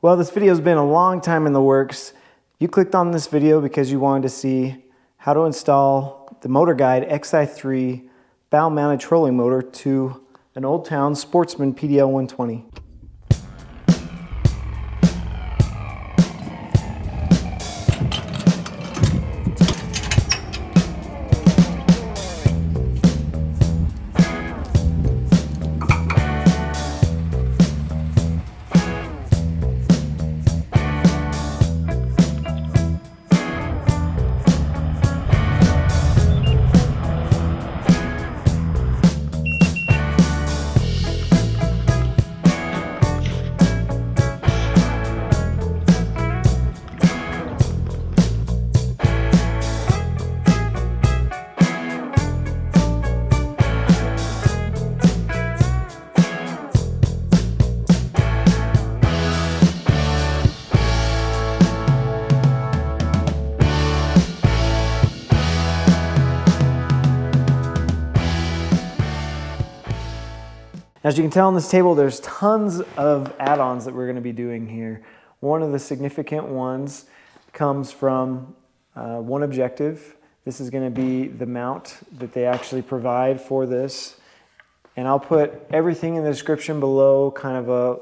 Well, this video has been a long time in the works. You clicked on this video because you wanted to see how to install the MotorGuide Xi3 bow-mounted trolling motor to an Old Town Sportsman PDL 120. As you can tell on this table, there's tons of add-ons that we're going to be doing here. One of the significant ones comes from one objective. This is going to be the mount that they actually provide for this. And I'll put everything in the description below, kind of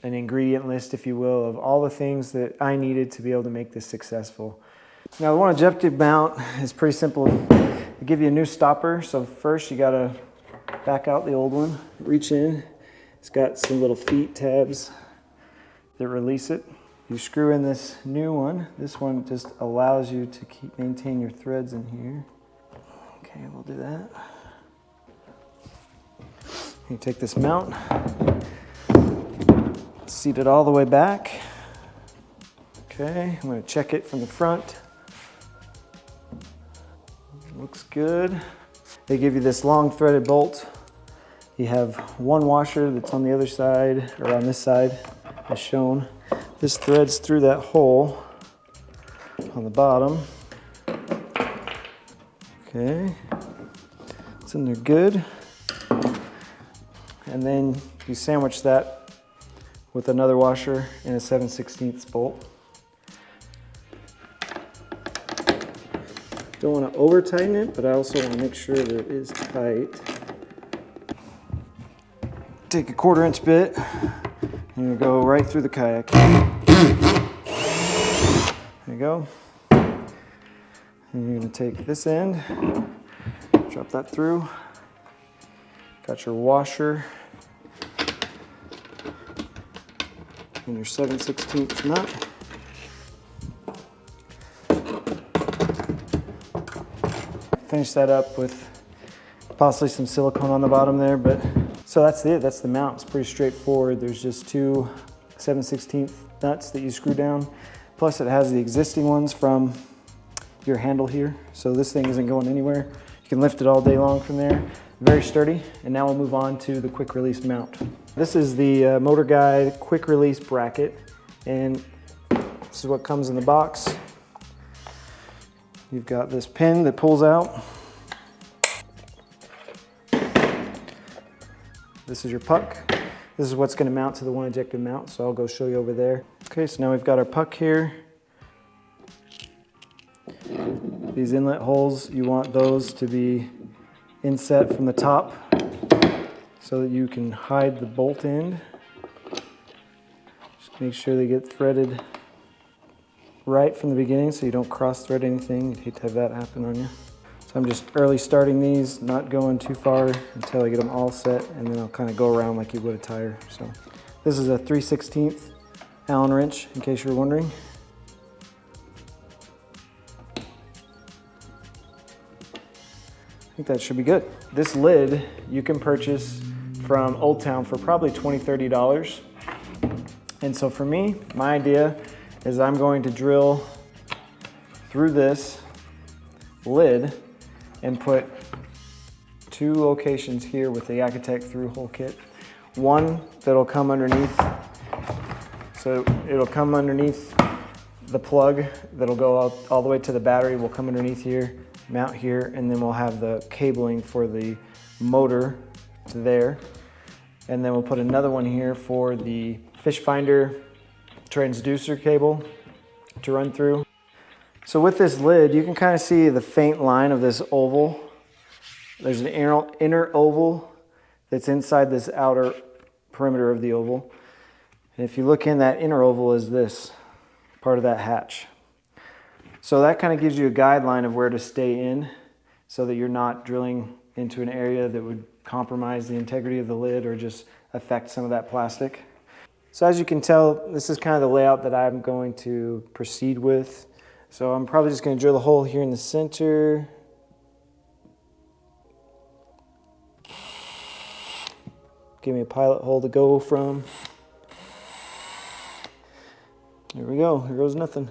an ingredient list, if you will, of all the things that I needed to be able to make this successful. Now, the one objective mount is pretty simple. They give you a new stopper. So first you got to back out the old one, reach in. It's got some little feet tabs that release it. You screw in this new one. This one just allows you to maintain your threads in here. Okay, we'll do that. You take this mount, seat it all the way back. Okay, I'm going to check it from the front. Looks good. They give you this long threaded bolt. You have one washer that's on the other side, or on this side, as shown. This threads through that hole on the bottom. Okay, it's in there good. And then you sandwich that with another washer and a 7/16 bolt. Don't want to over tighten it, but I also want to make sure that it is tight. Take a 1/4 bit and you go right through the kayak. There you go. And you're going to take this end, drop that through. Got your washer and your 7/16 nut. Finish that up with possibly some silicone on the bottom there, but so that's it. That's the mount. It's pretty straightforward. There's just two 7/16 nuts that you screw down. Plus it has the existing ones from your handle here. So this thing isn't going anywhere. You can lift it all day long from there. Very sturdy. And now we'll move on to the quick release mount. This is the MotorGuide quick release bracket. And this is what comes in the box. You've got this pin that pulls out. This is your puck. This is what's going to mount to the one objective mount, so I'll go show you over there. Okay, so now we've got our puck here. These inlet holes, you want those to be inset from the top so that you can hide the bolt end. Just make sure they get threaded right from the beginning so you don't cross thread anything. You'd hate to have that happen on you. So I'm just early starting these, not going too far until I get them all set, and then I'll kind of go around like you would a tire. So this is a 3/16 Allen wrench, in case you're wondering. I think that should be good. This lid you can purchase from Old Town for probably $20, $30. And so for me, my idea is I'm going to drill through this lid and put two locations here with the Yakutech through hole kit. One that'll come underneath, so it'll come underneath the plug that'll go all the way to the battery. Will come underneath here, mount here, and then we'll have the cabling for the motor to there. And then we'll put another one here for the fish finder transducer cable to run through. So with this lid, you can kind of see the faint line of this oval. There's an inner oval that's inside this outer perimeter of the oval. And if you look in, that inner oval is this, part of that hatch. So that kind of gives you a guideline of where to stay in so that you're not drilling into an area that would compromise the integrity of the lid or just affect some of that plastic. So as you can tell, this is kind of the layout that I'm going to proceed with. So I'm probably just going to drill a hole here in the center. Give me a pilot hole to go from. There we go, here goes nothing.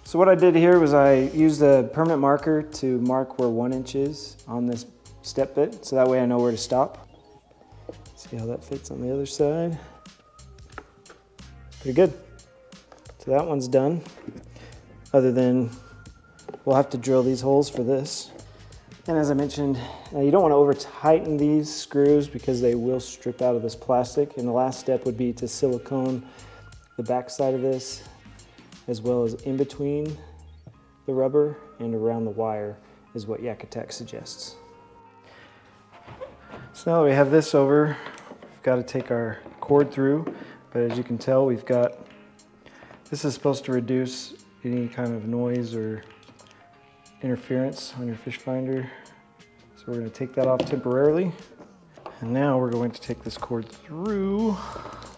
So what I did here was I used a permanent marker to mark where 1 inch is on this step bit, so that way I know where to stop. See how that fits on the other side. Pretty good. So that one's done. Other than we'll have to drill these holes for this. And as I mentioned, you don't want to over tighten these screws because they will strip out of this plastic. And the last step would be to silicone the back side of this, as well as in between the rubber and around the wire is what Yakutech suggests. So now that we have this over, we've got to take our cord through, but as you can tell, we've got, this is supposed to reduce any kind of noise or interference on your fish finder. So we're going to take that off temporarily. And now we're going to take this cord through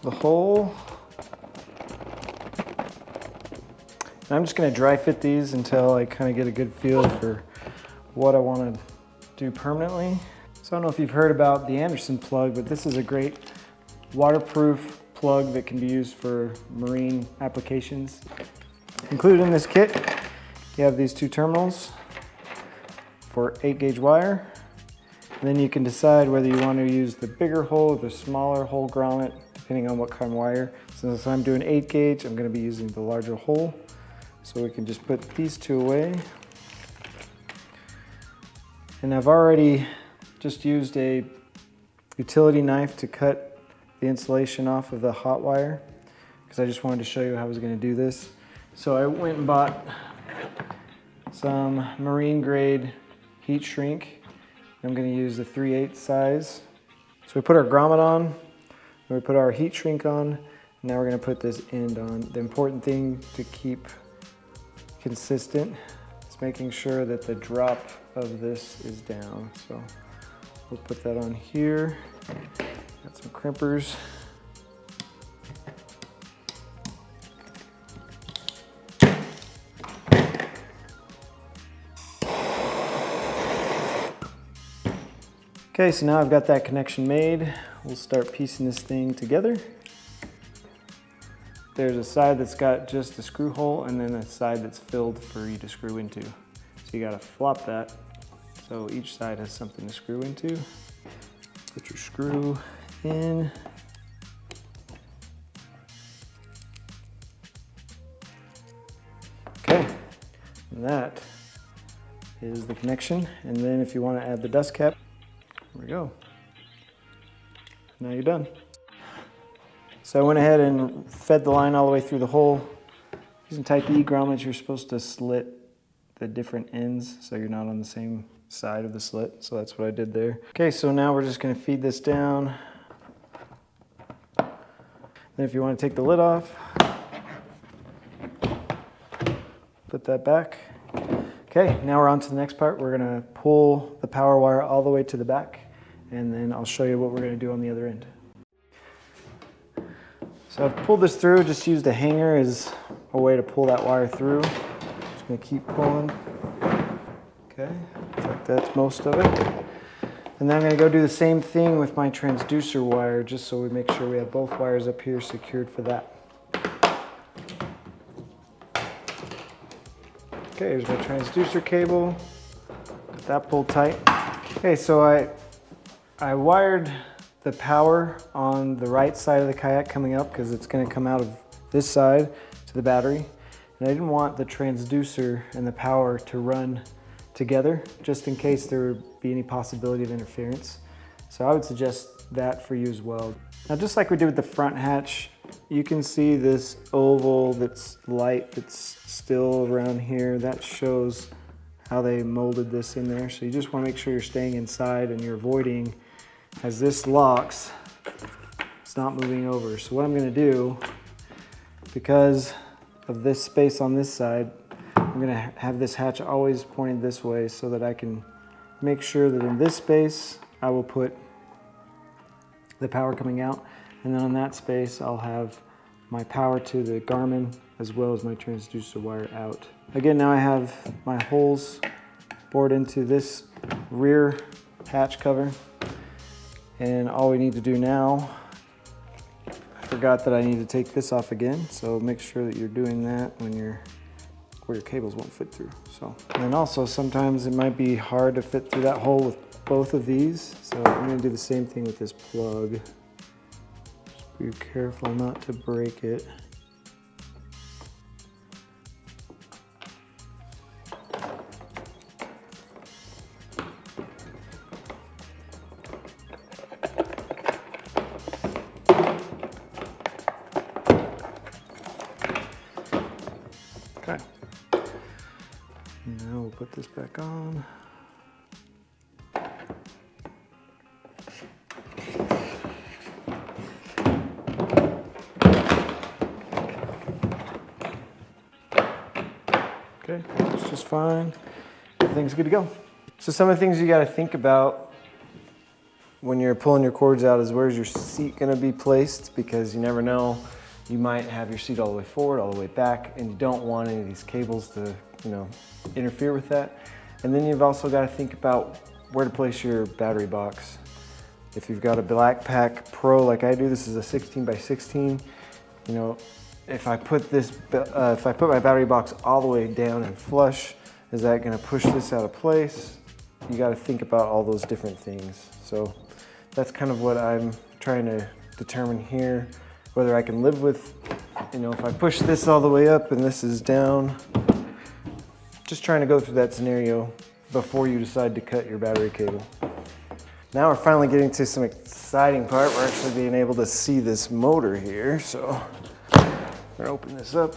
the hole. And I'm just going to dry fit these until I kind of get a good feel for what I want to do permanently. So I don't know if you've heard about the Anderson plug, but this is a great waterproof plug that can be used for marine applications. Included in this kit, you have these 2 terminals for 8-gauge wire. And then you can decide whether you want to use the bigger hole or the smaller hole grommet, depending on what kind of wire. Since I'm doing 8-gauge, I'm going to be using the larger hole. So we can just put these 2 away. And I've already just used a utility knife to cut the insulation off of the hot wire because I just wanted to show you how I was going to do this. So I went and bought some marine grade heat shrink. I'm going to use the 3/8 size. So we put our grommet on, and we put our heat shrink on, and now we're going to put this end on. The important thing to keep consistent is making sure that the drop of this is down. So we'll put that on here. Got some crimpers. Okay, so now I've got that connection made. We'll start piecing this thing together. There's a side that's got just a screw hole and then a side that's filled for you to screw into. So you gotta flop that so each side has something to screw into. Put your screw in. Okay, and that is the connection. And then if you want to add the dust cap, there we go. Now you're done. So I went ahead and fed the line all the way through the hole. Using type E grommets, you're supposed to slit the different ends so you're not on the same side of the slit. So that's what I did there. Okay, so now we're just going to feed this down. Then if you want to take the lid off, put that back. Okay, now we're on to the next part. We're going to pull the power wire all the way to the back, and then I'll show you what we're going to do on the other end. So I've pulled this through, just used a hanger as a way to pull that wire through. Just going to keep pulling. Okay, looks like that's most of it. And then I'm going to go do the same thing with my transducer wire, just so we make sure we have both wires up here secured for that. Okay, here's my transducer cable. Got that pulled tight. Okay, so I wired the power on the right side of the kayak coming up because it's going to come out of this side to the battery. And I didn't want the transducer and the power to run together, just in case there would be any possibility of interference. So I would suggest that for you as well. Now, just like we did with the front hatch, you can see this oval that's light that's still around here. That shows how they molded this in there. So you just want to make sure you're staying inside and you're avoiding, as this locks, it's not moving over. So what I'm going to do, because of this space on this side, I'm going to have this hatch always pointed this way so that I can make sure that in this space I will put the power coming out, and then on that space I'll have my power to the Garmin as well as my transducer wire out. Again, now I have my holes bored into this rear hatch cover, and all we need to do now, I forgot that I need to take this off again, so make sure that you're doing that when where your cables won't fit through. So, and then also sometimes it might be hard to fit through that hole with both of these, so I'm going to do the same thing with this plug. Just be careful not to break it. Okay. Now we'll put this back on. Okay, that's just fine. Everything's good to go. So some of the things you got to think about when you're pulling your cords out is, where's your seat going to be placed, because you never know. You might have your seat all the way forward, all the way back, and you don't want any of these cables to, interfere with that. And then you've also got to think about where to place your battery box. If you've got a Black Pack Pro like I do, this is a 16 by 16. If I put my battery box all the way down and flush, is that going to push this out of place? You got to think about all those different things. So that's kind of what I'm trying to determine here, whether I can live with, if I push this all the way up and this is down. Just trying to go through that scenario before you decide to cut your battery cable. Now we're finally getting to some exciting part. We're actually being able to see this motor here. So I'm gonna open this up.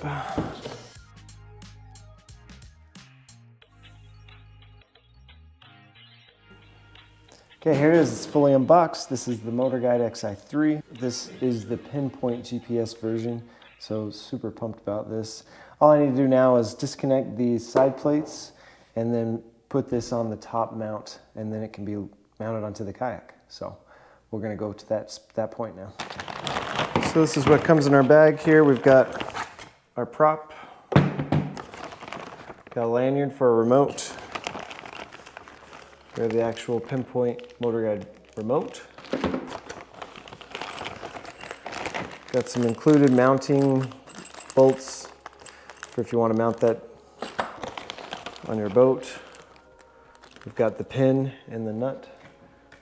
Okay, here it is. It's fully unboxed. This is the MotorGuide Xi3. This is the PinPoint GPS version, so super pumped about this. All I need to do now is disconnect these side plates and then put this on the top mount, and then it can be mounted onto the kayak. So we're gonna go to that point now. So this is what comes in our bag here. We've got our prop, got a lanyard for a remote. We have the actual PinPoint MotorGuide remote. Got some included mounting bolts for if you want to mount that on your boat. We've got the pin and the nut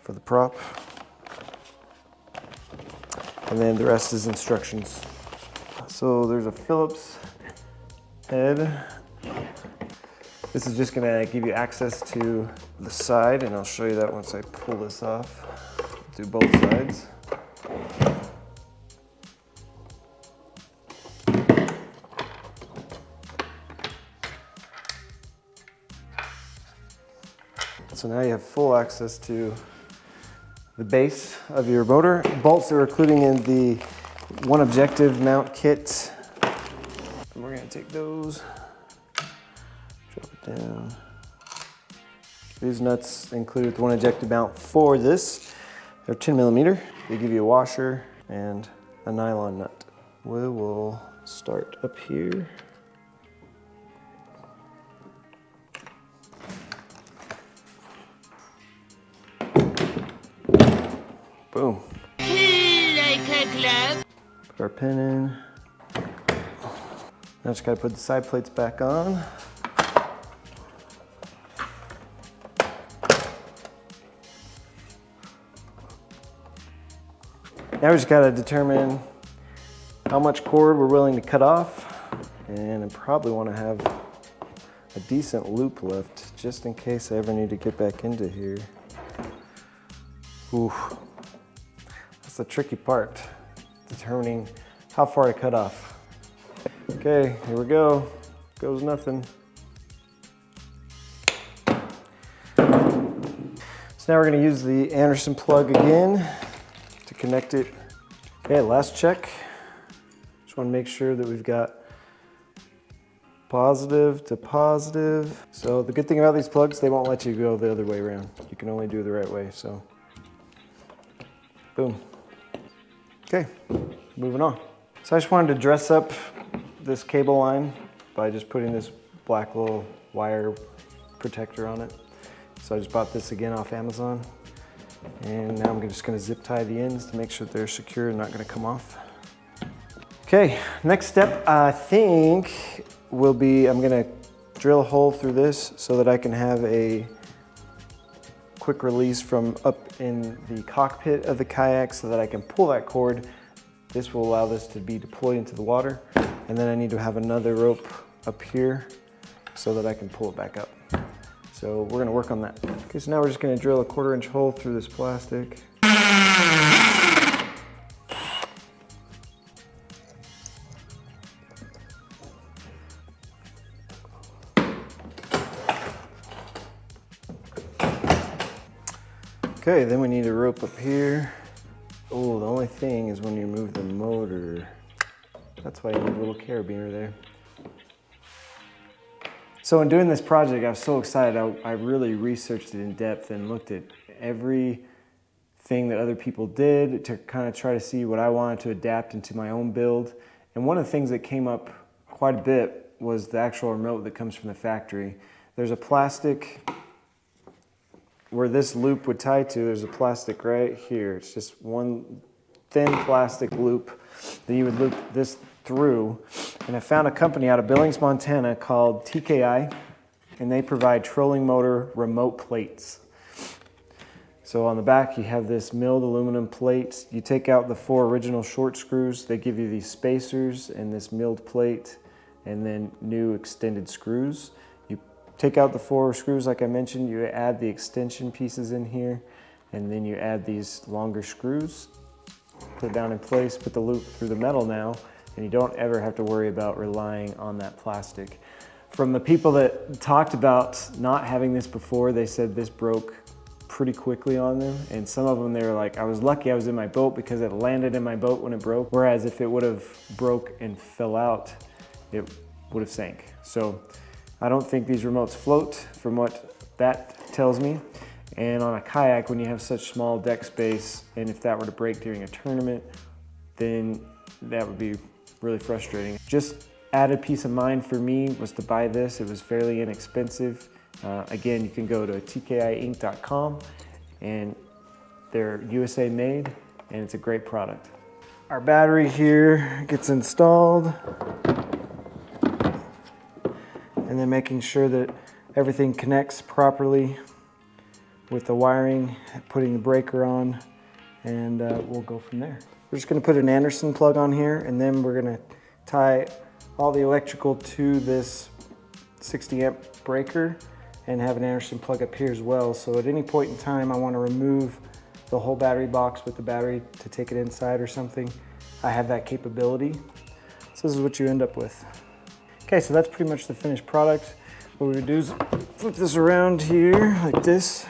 for the prop. And then the rest is instructions. So there's a Phillips head. This is just gonna give you access to the side, and I'll show you that once I pull this off. Do both sides. So now you have full access to the base of your motor. Bolts are included in the one objective mount kit. And we're gonna take those, drop it down. These nuts include the one objective mount for this. They're 10 millimeter. They give you a washer and a nylon nut. We will start up here. Boom. Put our pin in. Now just gotta put the side plates back on. Now we just gotta determine how much cord we're willing to cut off. and I probably want to have a decent loop left just in case I ever need to get back into here. Ooh, that's the tricky part, determining how far to cut off. Okay, here we go. Goes nothing. So now we're going to use the Anderson plug again to connect it. Okay, last check. Just want to make sure that we've got positive to positive. So the good thing about these plugs, they won't let you go the other way around. You can only do it the right way, so boom. Okay, moving on. So I just wanted to dress up this cable line by just putting this black little wire protector on it. So I just bought this again off Amazon. And now I'm just gonna zip tie the ends to make sure that they're secure and not gonna come off. Okay, next step I think will be, I'm gonna drill a hole through this so that I can have a quick release from up in the cockpit of the kayak so that I can pull that cord. This will allow this to be deployed into the water. And then I need to have another rope up here so that I can pull it back up. So we're gonna work on that. Okay, so now we're just gonna drill a 1/4-inch hole through this plastic. Okay, then we need a rope up here. Oh, the only thing is when you move the motor. That's why you need a little carabiner there. So in doing this project, I was so excited. I really researched it in depth and looked at everything that other people did to kind of try to see what I wanted to adapt into my own build. And one of the things that came up quite a bit was the actual remote that comes from the factory. There's a plastic where this loop would tie to. There's a plastic right here. It's just one thin plastic loop that you would loop this through. And I found a company out of Billings, Montana called TKI, and they provide trolling motor remote plates. So on the back you have this milled aluminum plate. You take out the 4 original short screws, they give you these spacers and this milled plate and then new extended screws. You take out the 4 screws like I mentioned, you add the extension pieces in here, and then you add these longer screws, put it down in place, put the loop through the metal now, and you don't ever have to worry about relying on that plastic. From the people that talked about not having this before, they said this broke pretty quickly on them, and some of them, they were like, I was lucky I was in my boat because it landed in my boat when it broke, whereas if it would have broke and fell out, it would have sank. So I don't think these remotes float from what that tells me. And on a kayak, when you have such small deck space, and if that were to break during a tournament, then that would be really frustrating. Just added peace of mind for me was to buy this. It was fairly inexpensive. Again, you can go to tkiinc.com, and they're USA made, and it's a great product. Our battery here gets installed, and then making sure that everything connects properly with the wiring, putting the breaker on, and we'll go from there. We're just gonna put an Anderson plug on here, and then we're gonna tie all the electrical to this 60 amp breaker and have an Anderson plug up here as well. So at any point in time I wanna remove the whole battery box with the battery to take it inside or something, I have that capability. So this is what you end up with. Okay, so that's pretty much the finished product. What we would do is flip this around here like this.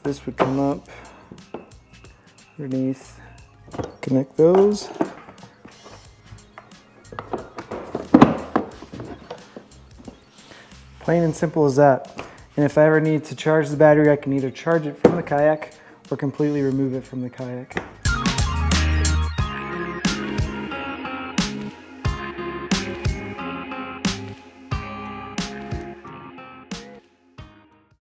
This would come up underneath. Connect those. Plain and simple as that. And if I ever need to charge the battery, I can either charge it from the kayak or completely remove it from the kayak.